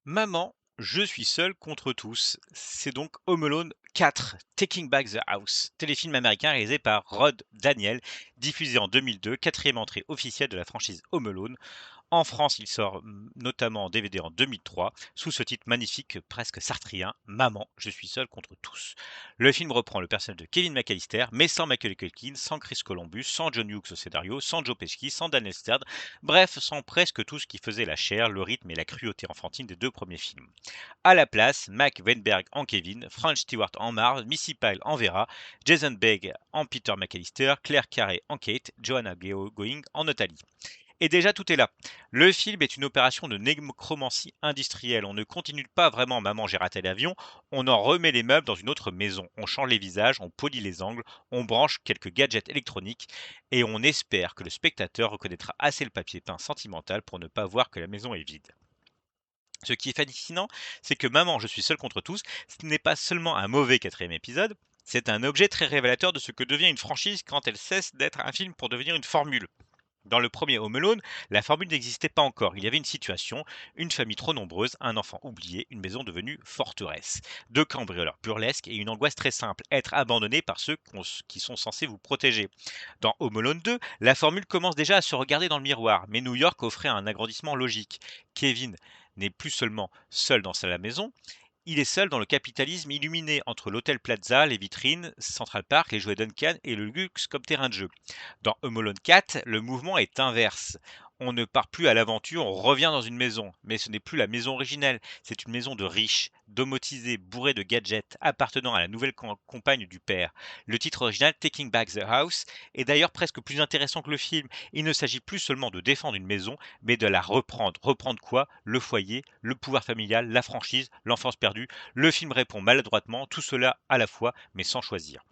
Maman, je suis seul contre tous. C'est donc Home Alone 4, Taking Back the House, téléfilm américain réalisé par Rod Daniel, diffusé en 2002, quatrième entrée officielle de la franchise Home Alone. En France, il sort notamment en DVD en 2003, sous ce titre magnifique, presque sartrien, Maman, je suis seul contre tous. Le film reprend le personnage de Kevin McAllister, mais sans Michael Culkin, sans Chris Columbus, sans John Hughes au scénario, sans Joe Pesci, sans Daniel Stern, bref, sans presque tout ce qui faisait la chair, le rythme et la cruauté enfantine des deux premiers films. À la place, Mac Weinberg en Kevin, Frank Stewart en Marv, Missy Pyle en Vera, Jason Begg en Peter McAllister, Claire Carey en Kate, Joanna Going en Nathalie. Et déjà, tout est là. Le film est une opération de nécromancie industrielle. On ne continue pas vraiment Maman, j'ai raté l'avion. On en remet les meubles dans une autre maison. On change les visages, on polit les angles, on branche quelques gadgets électroniques et on espère que le spectateur reconnaîtra assez le papier peint sentimental pour ne pas voir que la maison est vide. Ce qui est fascinant, c'est que Maman, je suis seul contre tous, ce n'est pas seulement un mauvais quatrième épisode, c'est un objet très révélateur de ce que devient une franchise quand elle cesse d'être un film pour devenir une formule. Dans le premier Home Alone, la formule n'existait pas encore. Il y avait une situation, une famille trop nombreuse, un enfant oublié, une maison devenue forteresse. Deux cambrioleurs burlesques et une angoisse très simple, être abandonné par ceux qui sont censés vous protéger. Dans Home Alone 2, la formule commence déjà à se regarder dans le miroir, mais New York offrait un agrandissement logique. Kevin n'est plus seulement seul dans sa maison, il est seul dans le capitalisme illuminé entre l'hôtel Plaza, les vitrines, Central Park, les jouets Duncan et le luxe comme terrain de jeu. Dans Home Alone 4, le mouvement est inverse. On ne part plus à l'aventure, on revient dans une maison. Mais ce n'est plus la maison originelle, c'est une maison de riches, domotisée, bourrée de gadgets, appartenant à la nouvelle compagne du père. Le titre original, Taking Back the House, est d'ailleurs presque plus intéressant que le film. Il ne s'agit plus seulement de défendre une maison, mais de la reprendre. Reprendre quoi? Le foyer, le pouvoir familial, la franchise, l'enfance perdue. Le film répond maladroitement, tout cela à la fois, mais sans choisir.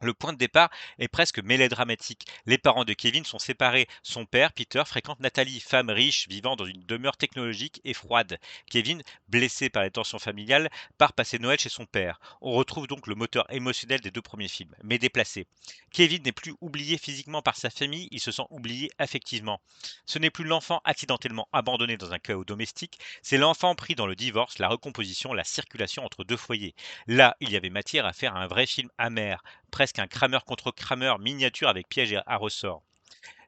Le point de départ est presque mélodramatique. Les parents de Kevin sont séparés. Son père, Peter, fréquente Nathalie, femme riche vivant dans une demeure technologique et froide. Kevin, blessé par les tensions familiales, part passer Noël chez son père. On retrouve donc le moteur émotionnel des deux premiers films, mais déplacé. Kevin n'est plus oublié physiquement par sa famille, il se sent oublié affectivement. Ce n'est plus l'enfant accidentellement abandonné dans un chaos domestique, c'est l'enfant pris dans le divorce, la recomposition, la circulation entre deux foyers. Là, il y avait matière à faire un vrai film amer, presque un Kramer contre Kramer miniature avec piège à ressort.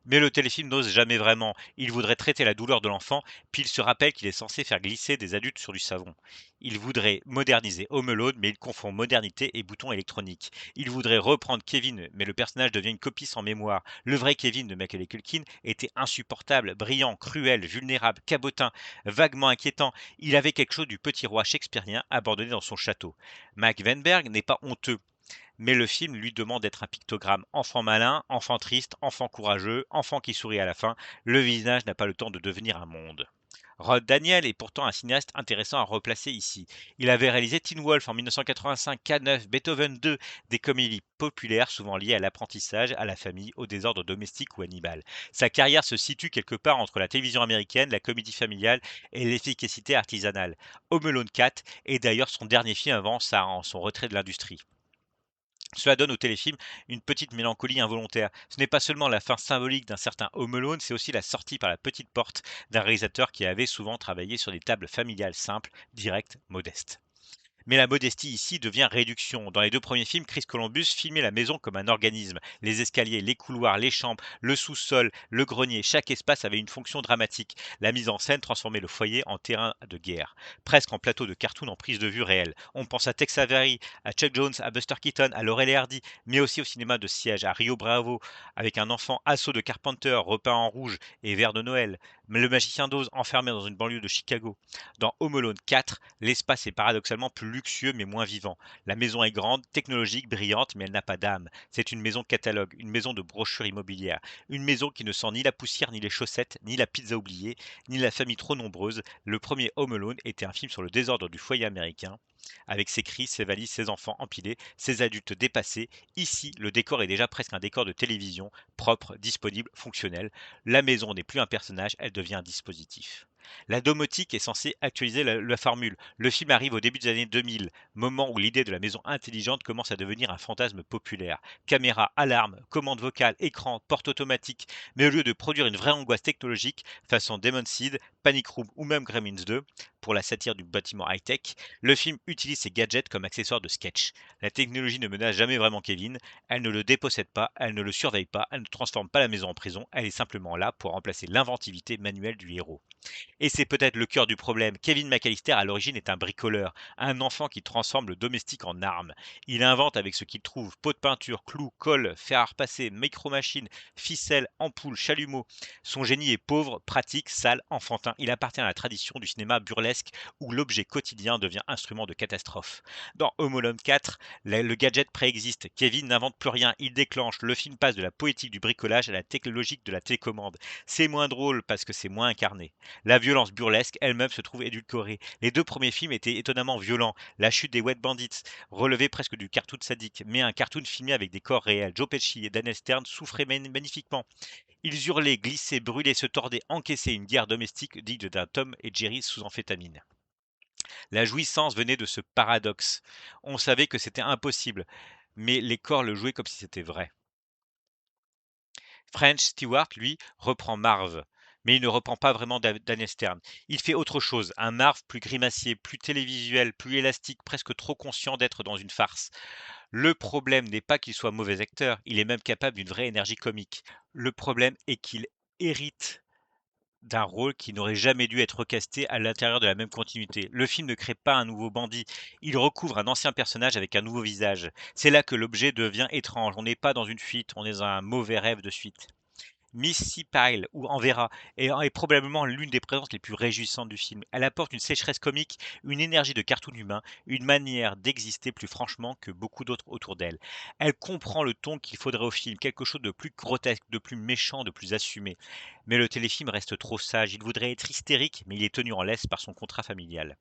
Mais le téléfilm n'ose jamais vraiment. Il voudrait traiter la douleur de l'enfant, puis il se rappelle qu'il est censé faire glisser des adultes sur du savon. Il voudrait moderniser Home Alone, mais il confond modernité et bouton électronique. Il voudrait reprendre Kevin, mais le personnage devient une copie sans mémoire. Le vrai Kevin de Macaulay Culkin était insupportable, brillant, cruel, vulnérable, cabotin, vaguement inquiétant. Il avait quelque chose du petit roi shakespearien abandonné dans son château. Mac Weinberg n'est pas honteux, mais le film lui demande d'être un pictogramme. Enfant malin, enfant triste, enfant courageux, enfant qui sourit à la fin. Le visage n'a pas le temps de devenir un monde. Rod Daniel est pourtant un cinéaste intéressant à replacer ici. Il avait réalisé Teen Wolf en 1985, K9, Beethoven 2, des comédies populaires souvent liées à l'apprentissage, à la famille, au désordre domestique ou animal. Sa carrière se situe quelque part entre la télévision américaine, la comédie familiale et l'efficacité artisanale. Home Alone 4 est d'ailleurs son dernier film avant son retrait de l'industrie. Cela donne au téléfilm une petite mélancolie involontaire. Ce n'est pas seulement la fin symbolique d'un certain Home Alone, c'est aussi la sortie par la petite porte d'un réalisateur qui avait souvent travaillé sur des tables familiales simples, directes, modestes. Mais la modestie ici devient réduction. Dans les deux premiers films, Chris Columbus filmait la maison comme un organisme. Les escaliers, les couloirs, les chambres, le sous-sol, le grenier, chaque espace avait une fonction dramatique. La mise en scène transformait le foyer en terrain de guerre, presque en plateau de cartoon en prise de vue réelle. On pense à Tex Avery, à Chuck Jones, à Buster Keaton, à Laurel et Hardy, mais aussi au cinéma de siège, à Rio Bravo, avec un enfant assaut de Carpenter, repeint en rouge et vert de Noël, le magicien d'Oz enfermé dans une banlieue de Chicago. Dans Home Alone 4, l'espace est paradoxalement plus luxueux mais moins vivant. La maison est grande, technologique, brillante, mais elle n'a pas d'âme. C'est une maison catalogue, une maison de brochures immobilières, une maison qui ne sent ni la poussière, ni les chaussettes, ni la pizza oubliée, ni la famille trop nombreuse. Le premier Home Alone était un film sur le désordre du foyer américain, avec ses cris, ses valises, ses enfants empilés, ses adultes dépassés. Ici, le décor est déjà presque un décor de télévision, propre, disponible, fonctionnel. La maison n'est plus un personnage, elle devient un dispositif. La domotique est censée actualiser la formule. Le film arrive au début des années 2000, moment où l'idée de la maison intelligente commence à devenir un fantasme populaire. Caméra, alarme, commande vocale, écran, porte automatique. Mais au lieu de produire une vraie angoisse technologique, façon Demon Seed, Panic Room ou même Gremlins 2, pour la satire du bâtiment high-tech, le film utilise ses gadgets comme accessoires de sketch. La technologie ne menace jamais vraiment Kevin, elle ne le dépossède pas, elle ne le surveille pas, elle ne transforme pas la maison en prison, elle est simplement là pour remplacer l'inventivité manuelle du héros. Et c'est peut-être le cœur du problème. Kevin McAllister, à l'origine, est un bricoleur, un enfant qui transforme le domestique en arme. Il invente avec ce qu'il trouve pot de peinture, clous, colle, fer à repasser, micro-machine, ficelle, ampoule, chalumeau. Son génie est pauvre, pratique, sale, enfantin. Il appartient à la tradition du cinéma burlesque où l'objet quotidien devient instrument de catastrophe. Dans Home Alone 4, le gadget préexiste. Kevin n'invente plus rien, il déclenche. Le film passe de la poétique du bricolage à la technologique de la télécommande. C'est moins drôle parce que c'est moins incarné. La violence burlesque elle-même se trouve édulcorée. Les 2 premiers films étaient étonnamment violents. La chute des Wet Bandits relevait presque du cartoon sadique, mais un cartoon filmé avec des corps réels. Joe Pesci et Daniel Stern souffraient magnifiquement. Ils hurlaient, glissaient, brûlaient, se tordaient, encaissaient une guerre domestique digne d'un Tom et Jerry sous amphétamine. La jouissance venait de ce paradoxe. On savait que c'était impossible, mais les corps le jouaient comme si c'était vrai. French Stewart, lui, reprend Marv, mais il ne reprend pas vraiment Daniel Stern. Il fait autre chose, un Marv plus grimacier, plus télévisuel, plus élastique, presque trop conscient d'être dans une farce. Le problème n'est pas qu'il soit mauvais acteur, il est même capable d'une vraie énergie comique. Le problème est qu'il hérite d'un rôle qui n'aurait jamais dû être recasté à l'intérieur de la même continuité. Le film ne crée pas un nouveau bandit, il recouvre un ancien personnage avec un nouveau visage. C'est là que l'objet devient étrange, on n'est pas dans une fuite, on est dans un mauvais rêve de suite. Missy Pyle, ou Envera, est probablement l'une des présences les plus réjouissantes du film. Elle apporte une sécheresse comique, une énergie de cartoon humain, une manière d'exister plus franchement que beaucoup d'autres autour d'elle. Elle comprend le ton qu'il faudrait au film, quelque chose de plus grotesque, de plus méchant, de plus assumé. Mais le téléfilm reste trop sage, il voudrait être hystérique, mais il est tenu en laisse par son contrat familial.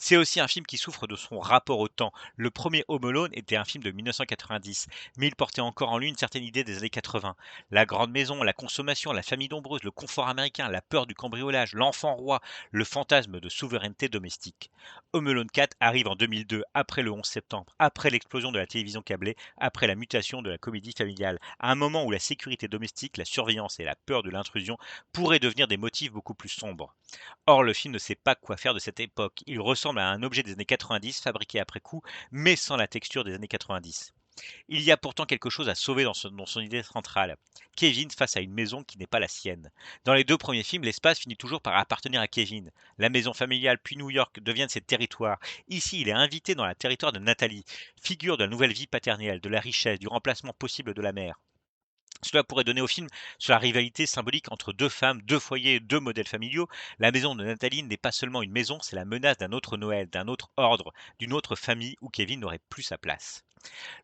C'est aussi un film qui souffre de son rapport au temps. Le premier Home Alone était un film de 1990, mais il portait encore en lui une certaine idée des années 80. La grande maison, la consommation, la famille nombreuse, le confort américain, la peur du cambriolage, l'enfant roi, le fantasme de souveraineté domestique. Home Alone 4 arrive en 2002, après le 11 septembre, après l'explosion de la télévision câblée, après la mutation de la comédie familiale, à un moment où la sécurité domestique, la surveillance et la peur de l'intrusion pourraient devenir des motifs beaucoup plus sombres. Or, le film ne sait pas quoi faire de cette époque. Il ressemble à un objet des années 90 fabriqué après coup, mais sans la texture des années 90. Il y a pourtant quelque chose à sauver dans son idée centrale. Kevin face à une maison qui n'est pas la sienne. Dans les 2 premiers films, l'espace finit toujours par appartenir à Kevin. La maison familiale puis New York deviennent ses territoires. Ici, il est invité dans le territoire de Nathalie, figure de la nouvelle vie paternelle, de la richesse, du remplacement possible de la mère. Cela pourrait donner au film sur la rivalité symbolique entre 2 femmes, 2 foyers, 2 modèles familiaux. La maison de Nathalie n'est pas seulement une maison, c'est la menace d'un autre Noël, d'un autre ordre, d'une autre famille où Kevin n'aurait plus sa place.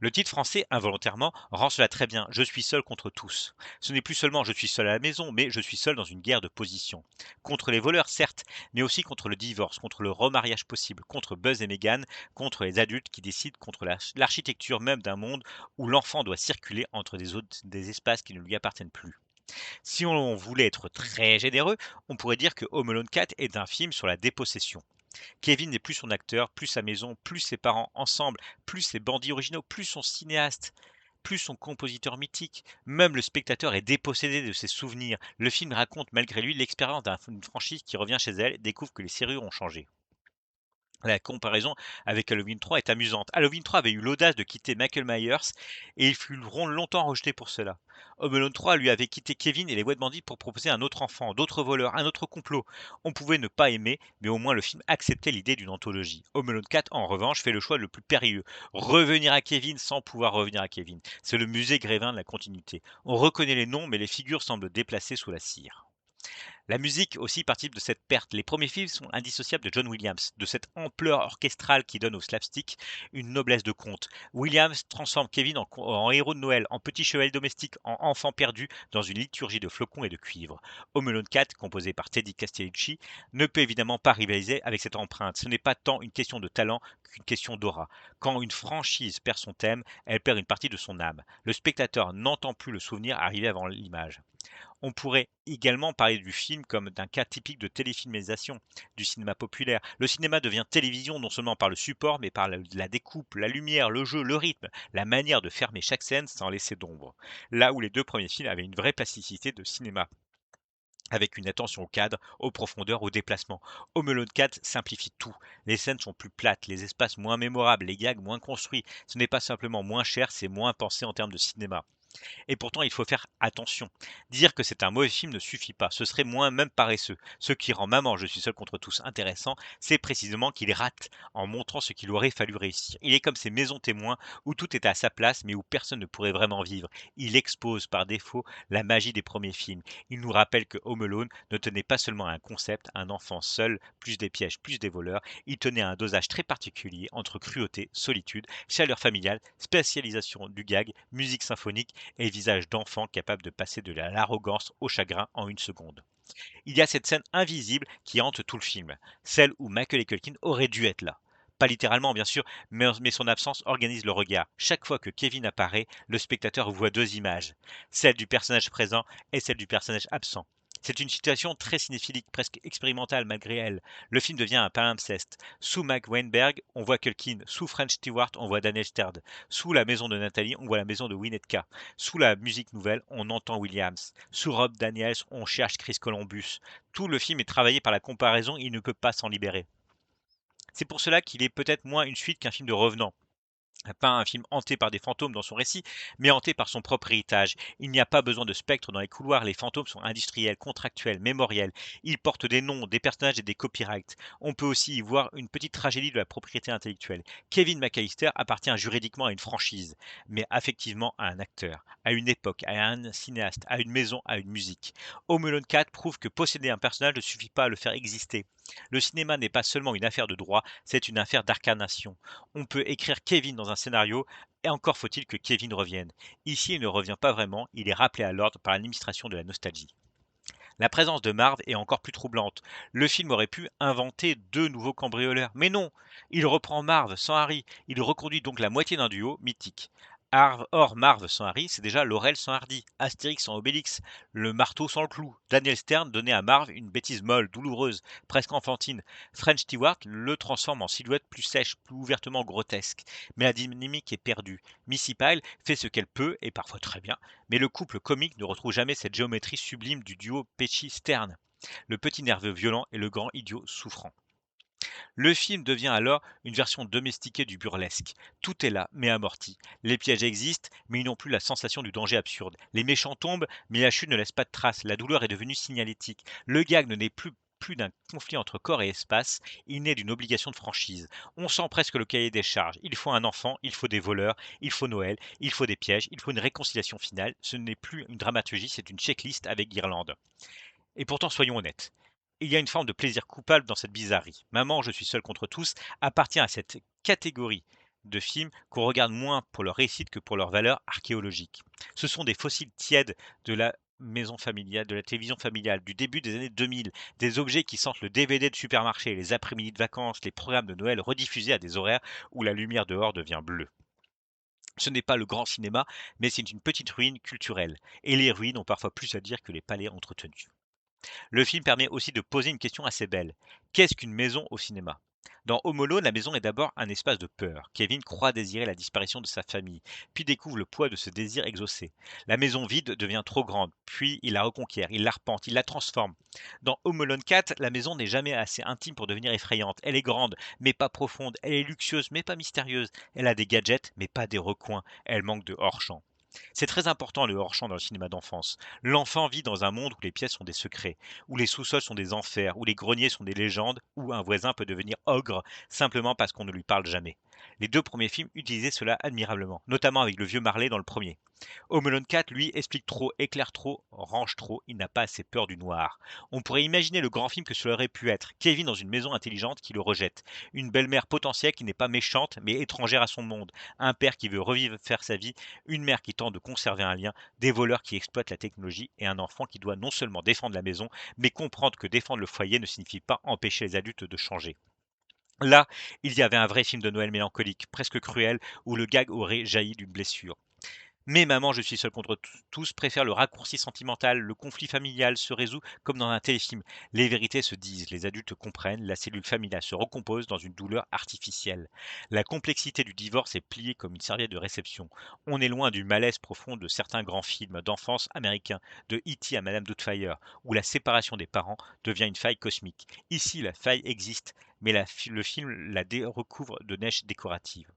Le titre français, involontairement, rend cela très bien. Je suis seul contre tous. Ce n'est plus seulement je suis seul à la maison, mais je suis seul dans une guerre de position. Contre les voleurs, certes, mais aussi contre le divorce, contre le remariage possible, contre Buzz et Meghan, contre les adultes qui décident, contre l'architecture même d'un monde où l'enfant doit circuler entre des espaces qui ne lui appartiennent plus. Si on voulait être très généreux, on pourrait dire que Home Alone 4 est un film sur la dépossession. Kevin n'est plus son acteur, plus sa maison, plus ses parents ensemble, plus ses bandits originaux, plus son cinéaste, plus son compositeur mythique. Même le spectateur est dépossédé de ses souvenirs. Le film raconte malgré lui l'expérience d'une franchise qui revient chez elle et découvre que les serrures ont changé. La comparaison avec Halloween 3 est amusante. Halloween 3 avait eu l'audace de quitter Michael Myers et il fut longtemps rejeté pour cela. Home Alone 3 lui avait quitté Kevin et les Wet Bandits pour proposer un autre enfant, d'autres voleurs, un autre complot. On pouvait ne pas aimer, mais au moins le film acceptait l'idée d'une anthologie. Home Alone 4, en revanche, fait le choix le plus périlleux. Revenir à Kevin sans pouvoir revenir à Kevin. C'est le musée Grévin de la continuité. On reconnaît les noms, mais les figures semblent déplacées sous la cire. La musique aussi participe de cette perte. Les premiers films sont indissociables de John Williams, de cette ampleur orchestrale qui donne au slapstick une noblesse de conte. Williams transforme Kevin en héros de Noël, en petit chevalier domestique, en enfant perdu dans une liturgie de flocons et de cuivre. Home Alone 4, composé par Teddy Castellucci, ne peut évidemment pas rivaliser avec cette empreinte. Ce n'est pas tant une question de talent qu'une question d'aura. Quand une franchise perd son thème, elle perd une partie de son âme. Le spectateur n'entend plus le souvenir arriver avant l'image. On pourrait également parler du film comme d'un cas typique de téléfilmisation du cinéma populaire. Le cinéma devient télévision non seulement par le support, mais par la découpe, la lumière, le jeu, le rythme, la manière de fermer chaque scène sans laisser d'ombre. Là où les deux premiers films avaient une vraie plasticité de cinéma, avec une attention au cadre, aux profondeurs, au déplacement. Home Alone 4 simplifie tout. Les scènes sont plus plates, les espaces moins mémorables, les gags moins construits. Ce n'est pas simplement moins cher, c'est moins pensé en termes de cinéma. Et pourtant, il faut faire attention. Dire que c'est un mauvais film ne suffit pas. Ce serait moins même paresseux. Ce qui rend Maman, je suis seul contre tous intéressant, c'est précisément qu'il rate en montrant ce qu'il aurait fallu réussir. Il est comme ces maisons témoins où tout est à sa place mais où personne ne pourrait vraiment vivre. Il expose par défaut la magie des premiers films. Il nous rappelle que Home Alone ne tenait pas seulement à un concept, un enfant seul, plus des pièges, plus des voleurs. Il tenait à un dosage très particulier entre cruauté, solitude, chaleur familiale, spécialisation du gag, musique symphonique et visage d'enfant capable de passer de l'arrogance au chagrin en une seconde. Il y a cette scène invisible qui hante tout le film, celle où Michael Culkin aurait dû être là. Pas littéralement, bien sûr, mais son absence organise le regard. Chaque fois que Kevin apparaît, le spectateur voit deux images, celle du personnage présent et celle du personnage absent. C'est une situation très cinéphilique, presque expérimentale malgré elle. Le film devient un palimpseste. Sous Mac Weinberg, on voit Culkin. Sous French Stewart, on voit Daniel Stern. Sous la maison de Nathalie, on voit la maison de Winnetka. Sous la musique nouvelle, on entend Williams. Sous Rob Daniels, on cherche Chris Columbus. Tout le film est travaillé par la comparaison, il ne peut pas s'en libérer. C'est pour cela qu'il est peut-être moins une suite qu'un film de revenant. Pas un film hanté par des fantômes dans son récit, mais hanté par son propre héritage. Il n'y a pas besoin de spectres dans les couloirs, les fantômes sont industriels, contractuels, mémoriels. Ils portent des noms, des personnages et des copyrights. On peut aussi y voir une petite tragédie de la propriété intellectuelle. Kevin McAllister appartient juridiquement à une franchise, mais affectivement à un acteur, à une époque, à un cinéaste, à une maison, à une musique. Home Alone 4 prouve que posséder un personnage ne suffit pas à le faire exister. Le cinéma n'est pas seulement une affaire de droit, c'est une affaire d'incarnation. On peut écrire Kevin dans un scénario et encore faut-il que Kevin revienne. Ici, il ne revient pas vraiment, il est rappelé à l'ordre par l'administration de la nostalgie. La présence de Marv est encore plus troublante. Le film aurait pu inventer deux nouveaux cambrioleurs, mais non, il reprend Marv sans Harry, il reconduit donc la moitié d'un duo mythique. Or, Marv sans Harry, c'est déjà Laurel sans Hardy, Astérix sans Obélix, le marteau sans le clou. Daniel Stern donnait à Marv une bêtise molle, douloureuse, presque enfantine. French Stewart le transforme en silhouette plus sèche, plus ouvertement grotesque. Mais la dynamique est perdue. Missy Pyle fait ce qu'elle peut, et parfois très bien, mais le couple comique ne retrouve jamais cette géométrie sublime du duo Pesci-Stern, le petit nerveux violent et le grand idiot souffrant. Le film devient alors une version domestiquée du burlesque. Tout est là, mais amorti. Les pièges existent, mais ils n'ont plus la sensation du danger absurde. Les méchants tombent, mais la chute ne laisse pas de traces. La douleur est devenue signalétique. Le gag ne n'est plus d'un conflit entre corps et espace, il naît d'une obligation de franchise. On sent presque le cahier des charges. Il faut un enfant, il faut des voleurs, il faut Noël, il faut des pièges, il faut une réconciliation finale. Ce n'est plus une dramaturgie, c'est une checklist avec guirlande. Et pourtant, soyons honnêtes, il y a une forme de plaisir coupable dans cette bizarrerie. Maman, je suis seul contre tous appartient à cette catégorie de films qu'on regarde moins pour leur réussite que pour leur valeur archéologique. Ce sont des fossiles tièdes de la maison familiale, de la télévision familiale, du début des années 2000, des objets qui sentent le DVD de supermarché, les après-midi de vacances, les programmes de Noël rediffusés à des horaires où la lumière dehors devient bleue. Ce n'est pas le grand cinéma, mais c'est une petite ruine culturelle. Et les ruines ont parfois plus à dire que les palais entretenus. Le film permet aussi de poser une question assez belle. Qu'est-ce qu'une maison au cinéma? Dans Home Alone, la maison est d'abord un espace de peur. Kevin croit désirer la disparition de sa famille, puis découvre le poids de ce désir exaucé. La maison vide devient trop grande, puis il la reconquiert, il l'arpente, il la transforme. Dans Home Alone 4, la maison n'est jamais assez intime pour devenir effrayante. Elle est grande, mais pas profonde. Elle est luxueuse, mais pas mystérieuse. Elle a des gadgets, mais pas des recoins. Elle manque de hors-champ. C'est très important le hors-champ dans le cinéma d'enfance. L'enfant vit dans un monde où les pièces sont des secrets, où les sous-sols sont des enfers, où les greniers sont des légendes, où un voisin peut devenir ogre simplement parce qu'on ne lui parle jamais. Les deux premiers films utilisaient cela admirablement, notamment avec le vieux Marley dans le premier. Home Alone 4, lui, explique trop, éclaire trop, range trop, il n'a pas assez peur du noir. On pourrait imaginer le grand film que cela aurait pu être. Kevin dans une maison intelligente qui le rejette. Une belle-mère potentielle qui n'est pas méchante mais étrangère à son monde. Un père qui veut revivre faire sa vie. Une mère qui tente de conserver un lien. Des voleurs qui exploitent la technologie. Et un enfant qui doit non seulement défendre la maison, mais comprendre que défendre le foyer ne signifie pas empêcher les adultes de changer. Là, il y avait un vrai film de Noël mélancolique, presque cruel, où le gag aurait jailli d'une blessure. Mais Maman, je suis seul contre tous préfère le raccourci sentimental, le conflit familial se résout comme dans un téléfilm. Les vérités se disent, les adultes comprennent, la cellule familiale se recompose dans une douleur artificielle. La complexité du divorce est pliée comme une serviette de réception. On est loin du malaise profond de certains grands films d'enfance américains, de E.T. à Madame Doubtfire, où la séparation des parents devient une faille cosmique. Ici, la faille existe, mais le film recouvre de neige décorative.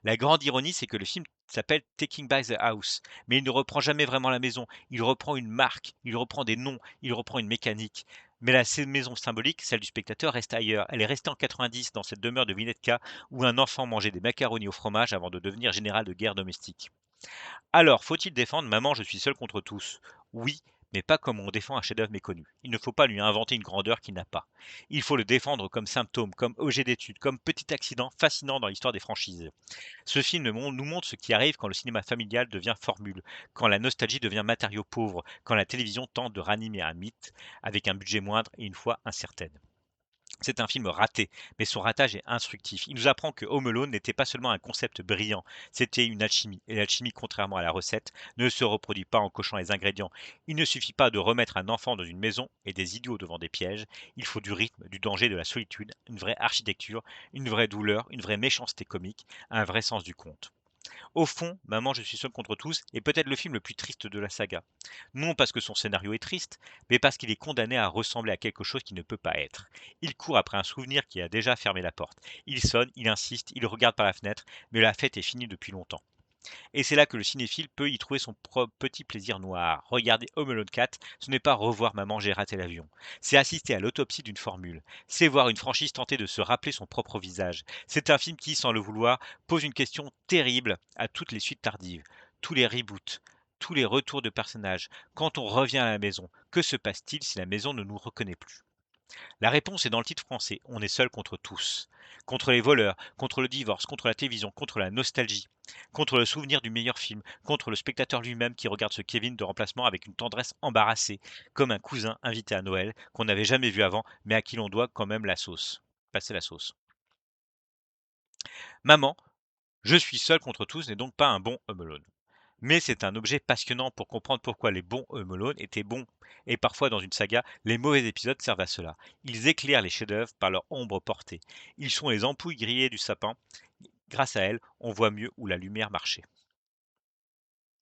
La grande ironie, c'est que le film s'appelle Taking Back the House, mais il ne reprend jamais vraiment la maison. Il reprend une marque, il reprend des noms, il reprend une mécanique. Mais maison symbolique, celle du spectateur, reste ailleurs. Elle est restée en 90 dans cette demeure de Vinetka où un enfant mangeait des macaronis au fromage avant de devenir général de guerre domestique. Alors, faut-il défendre Maman, je suis seul contre tous? Oui, mais pas comme on défend un chef-d'œuvre méconnu. Il ne faut pas lui inventer une grandeur qu'il n'a pas. Il faut le défendre comme symptôme, comme objet d'étude, comme petit accident fascinant dans l'histoire des franchises. Ce film nous montre ce qui arrive quand le cinéma familial devient formule, quand la nostalgie devient matériau pauvre, quand la télévision tente de ranimer un mythe avec un budget moindre et une foi incertaine. C'est un film raté, mais son ratage est instructif. Il nous apprend que Home Alone n'était pas seulement un concept brillant, c'était une alchimie. Et l'alchimie, contrairement à la recette, ne se reproduit pas en cochant les ingrédients. Il ne suffit pas de remettre un enfant dans une maison et des idiots devant des pièges. Il faut du rythme, du danger, de la solitude, une vraie architecture, une vraie douleur, une vraie méchanceté comique, un vrai sens du conte. Au fond, Maman, je suis seul contre tous est peut-être le film le plus triste de la saga. Non parce que son scénario est triste, mais parce qu'il est condamné à ressembler à quelque chose qui ne peut pas être. Il court après un souvenir qui a déjà fermé la porte. Il sonne, il insiste, il regarde par la fenêtre, mais la fête est finie depuis longtemps. Et c'est là que le cinéphile peut y trouver son propre petit plaisir noir. Regarder Home Alone 4, ce n'est pas revoir Maman, j'ai raté l'avion. C'est assister à l'autopsie d'une formule. C'est voir une franchise tenter de se rappeler son propre visage. C'est un film qui, sans le vouloir, pose une question terrible à toutes les suites tardives. Tous les reboots, tous les retours de personnages. Quand on revient à la maison, que se passe-t-il si la maison ne nous reconnaît plus? La réponse est dans le titre français. On est seul contre tous. Contre les voleurs, contre le divorce, contre la télévision, contre la nostalgie, contre le souvenir du meilleur film, contre le spectateur lui-même qui regarde ce Kevin de remplacement avec une tendresse embarrassée, comme un cousin invité à Noël qu'on n'avait jamais vu avant, mais à qui l'on doit quand même la sauce. Passer la sauce. Maman, je suis seul contre tous n'est donc pas un bon Home Alone. Mais c'est un objet passionnant pour comprendre pourquoi les bons Home Alone étaient bons. Et parfois, dans une saga, les mauvais épisodes servent à cela. Ils éclairent les chefs-d'œuvre par leur ombre portée. Ils sont les ampoules grillées du sapin. Grâce à elles, on voit mieux où la lumière marchait.